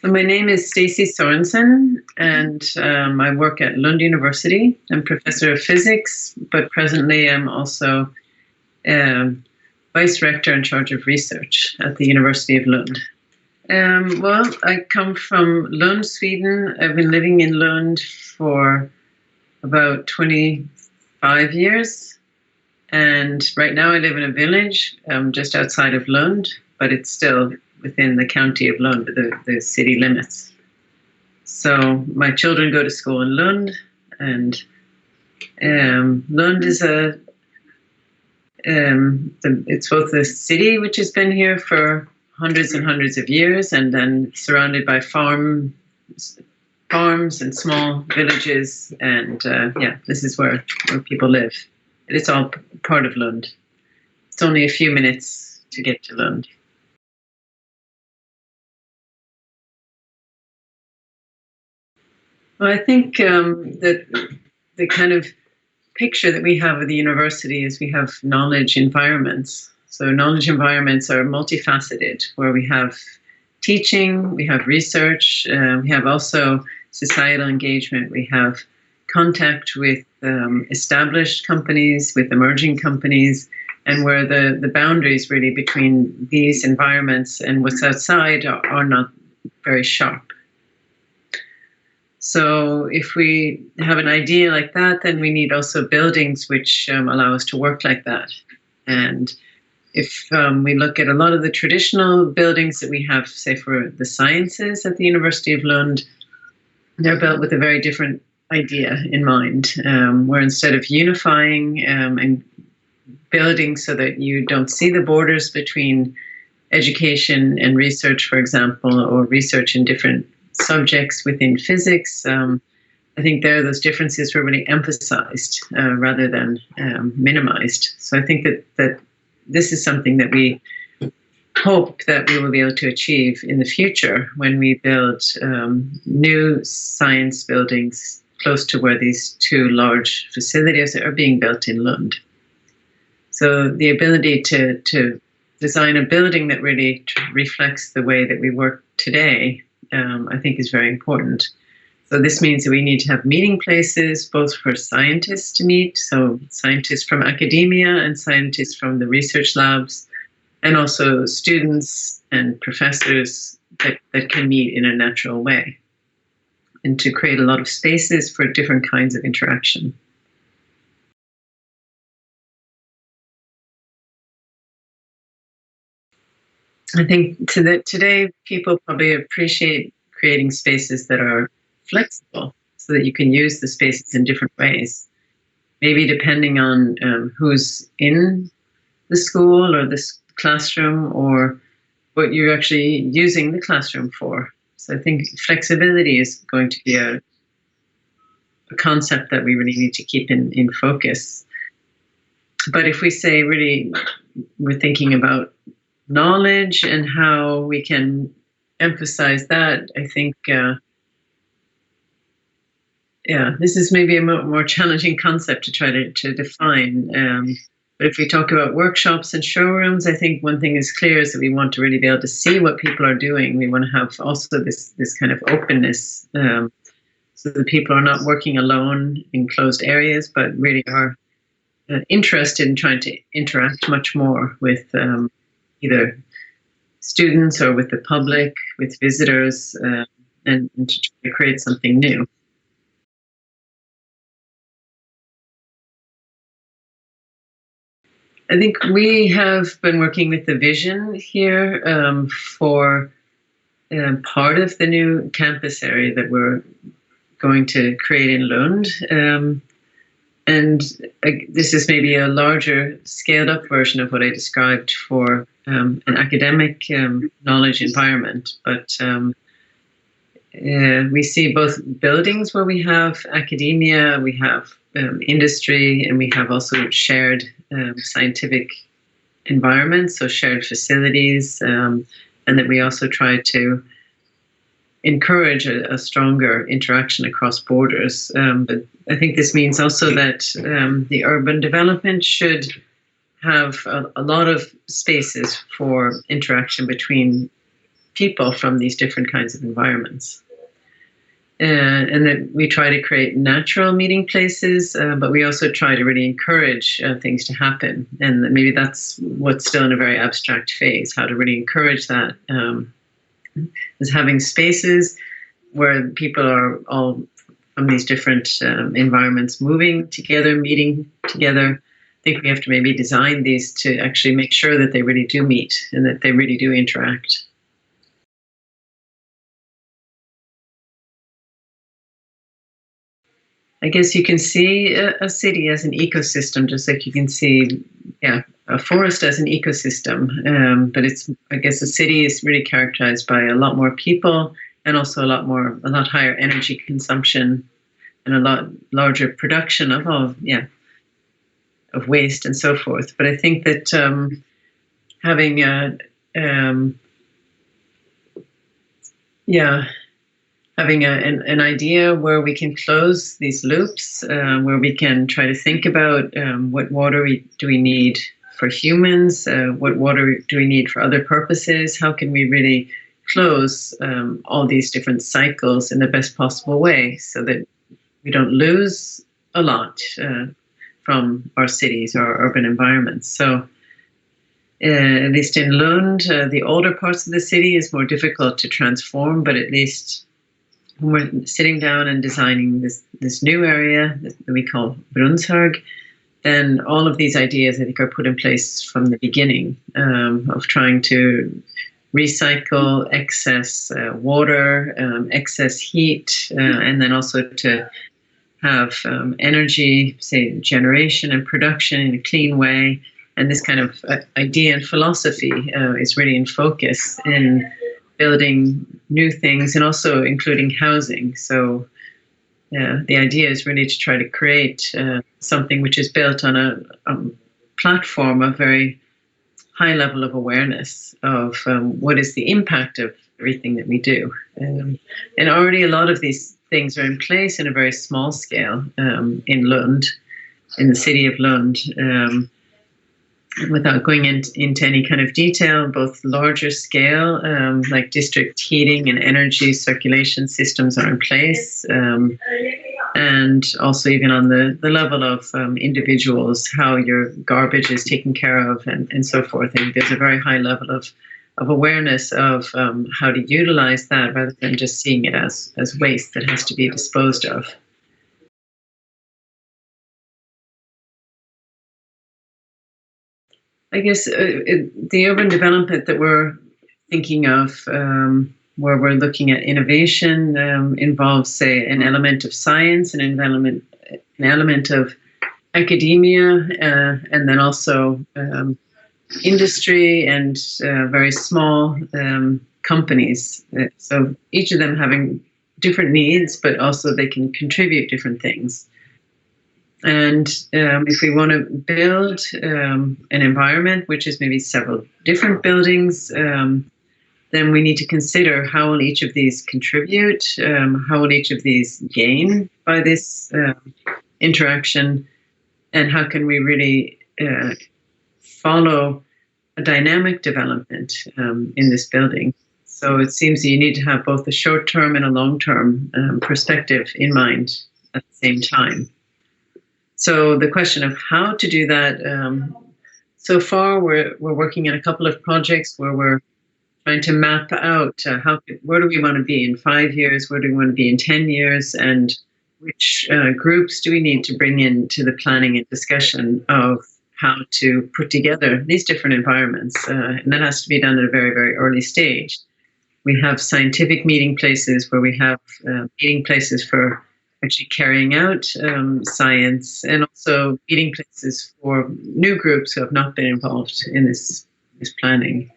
So my name is Stacey Sörensen, and I work at Lund University. I'm professor of physics, but presently I'm also vice rector in charge of research at the University of Lund. Well, I come from Lund, Sweden. I've been living in Lund for about 25 years. And right now I live in a village just outside of Lund, but it's still within the county of Lund, the city limits. So my children go to school in Lund, and Lund is it's both a city which has been here for hundreds and hundreds of years, and then surrounded by farms and small villages, and this is where people live. It's all part of Lund. It's only a few minutes to get to Lund. Well, I think that the kind of picture that we have of the university is we have knowledge environments. So knowledge environments are multifaceted, where we have teaching, we have research, we have also societal engagement, we have contact with established companies, with emerging companies, and where the boundaries really between these environments and what's outside are not very sharp. So if we have an idea like that, then we need also buildings which allow us to work like that. And if we look at a lot of the traditional buildings that we have, say for the sciences at the University of Lund, they're built with a very different idea in mind, where instead of unifying and building so that you don't see the borders between education and research, for example, or research in different subjects within physics, I think those differences were really emphasized rather than minimized. So I think that this is something that we hope that we will be able to achieve in the future when we build new science buildings close to where these two large facilities are being built in Lund. So the ability to design a building that really reflects the way that we work today, I think is very important. So this means that we need to have meeting places, both for scientists to meet, so scientists from academia and scientists from the research labs, and also students and professors that can meet in a natural way, and to create a lot of spaces for different kinds of interaction. I think today people probably appreciate creating spaces that are flexible so that you can use the spaces in different ways, maybe depending on who's in the school or this classroom or what you're actually using the classroom for. So I think flexibility is going to be a concept that we really need to keep in focus. But if we say really we're thinking about knowledge and how we can emphasize that, I think, this is maybe a more challenging concept to try to define. But if we talk about workshops and showrooms, I think one thing is clear is that we want to really be able to see what people are doing. We want to have also this kind of openness, so that people are not working alone in closed areas, but really are interested in trying to interact much more with either students or with the public, with visitors, and to try to create something new. I think we have been working with the vision here for part of the new campus area that we're going to create in Lund. And this is maybe a larger, scaled-up version of what I described for an academic knowledge environment. But we see both buildings where we have academia, we have industry, and we have also shared scientific environments, so shared facilities, and that we also try to encourage a stronger interaction across borders. But I think this means also that the urban development should have a lot of spaces for interaction between people from these different kinds of environments. And that we try to create natural meeting places, but we also try to really encourage things to happen. And maybe that's what's still in a very abstract phase, how to really encourage that, is having spaces where people are all from these different environments moving together, meeting together. I think we have to maybe design these to actually make sure that they really do meet and that they really do interact. I guess you can see a city as an ecosystem, just like you can see, a forest as an ecosystem. But I guess a city is really characterized by a lot more people and also a lot higher energy consumption and a lot larger production of waste and so forth. But I think that having an idea where we can close these loops, where we can try to think about what water do we need for humans, what water do we need for other purposes, how can we really close all these different cycles in the best possible way so that we don't lose a lot from our cities or urban environments. So at least in Lund, the older parts of the city is more difficult to transform, but at least when we're sitting down and designing this new area that we call Brunnshög, then all of these ideas, I think, are put in place from the beginning, of trying to recycle excess water, excess heat, and then also to have energy, say, generation and production in a clean way. And this kind of idea and philosophy is really in focus in building new things and also including housing. So the idea is really to try to create something which is built on a platform of very high level of awareness of what is the impact of everything that we do. And already a lot of these things are in place in a very small scale in Lund, in the city of Lund. Without going into any kind of detail, both larger scale, like district heating and energy circulation systems are in place, and also even on the level of individuals, how your garbage is taken care of and so forth. And there's a very high level of awareness of how to utilize that rather than just seeing it as waste that has to be disposed of. I guess the urban development that we're thinking of, where we're looking at innovation, involves, say, an element of science, an element of academia, and then also industry and very small companies. So each of them having different needs, but also they can contribute different things. And if we want to build an environment which is maybe several different buildings, then we need to consider how will each of these contribute, how will each of these gain by this interaction, and how can we really follow a dynamic development in this building. So it seems that you need to have both a short-term and a long-term perspective in mind at the same time. So the question of how to do that, so far we're working on a couple of projects where we're trying to map out where do we want to be in 5 years, where do we want to be in 10 years, and which groups do we need to bring into the planning and discussion of how to put together these different environments. And that has to be done at a very, very early stage. We have scientific meeting places where we have meeting places for actually carrying out science, and also meeting places for new groups who have not been involved in this planning.